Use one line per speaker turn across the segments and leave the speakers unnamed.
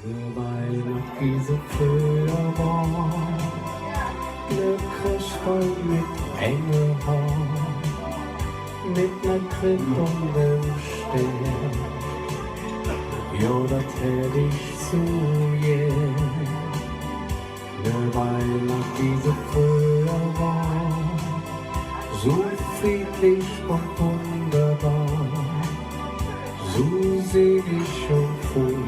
Weil noch diese früher war, ne Christbaum mit Engelhaar, mit ner Krippe und nem Stern. Jo, dat hätt ich so gern. Ne Weihnacht, diese früher war, so friedlich und wunderbar, so selig und froh.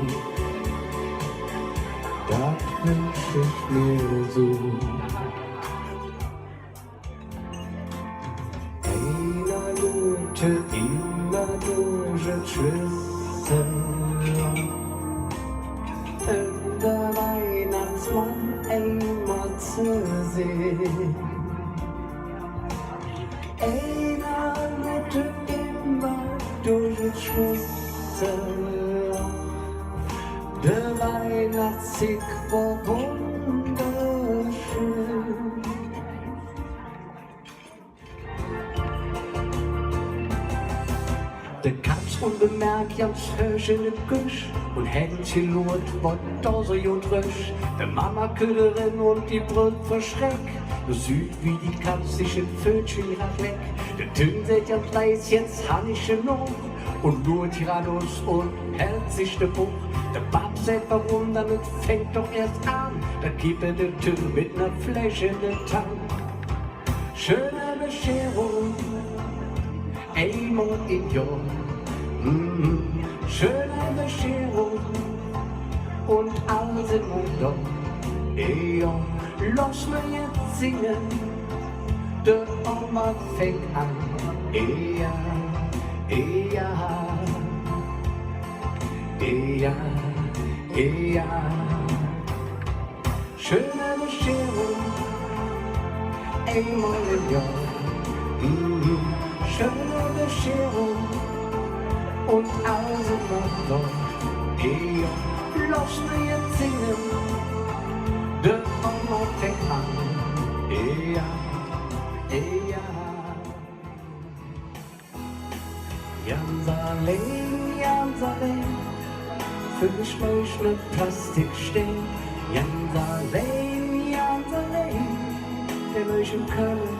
Das wünsch ich mir so. Einer gute, immer durch Tschüssen. Und der Weihnachtsmann einmal zu sehen. Einer gute, immer durch Tschüssen. Der Weihnachtssieg war wunderschön. Der Katz unbemerkt ganz höch in den Güsch und Händchen lot, wat da so und rösch. Der Mama Köderin und die Brut verschreck. Du süd wie die Katz sich in Fötchen grad weg. Der Tünn seht ja Preis, jetzt han ich noch. Und nur Tyrannus und hält sich der Buch. Der Bab sagt, warum, damit fängt doch erst an. Da gibt er den Tür mit ner Fläche in den Tank. Schöne Bescherung, einmal im Jahr. Schöne Bescherung und alle sind munter. Ja, lass mir jetzt singen, der Oma fängt an. Ja, ja. Ja, ja, schöne Bescherung, einmal im Jahr. Schöne Bescherung und also noch dort. Ja, lass mir jetzt singen, der Oma fängt an. Ja, ja. Ganz allein, für mich ne Plastik stehen. Ganz allein, der mich im Köln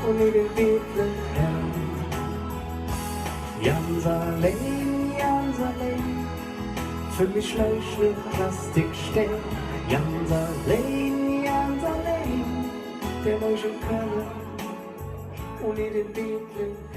und in den Bethlehem. Ganz allein, für mich ne Plastik stehen. Ganz allein, der mich im Köln und in den Bethlehem.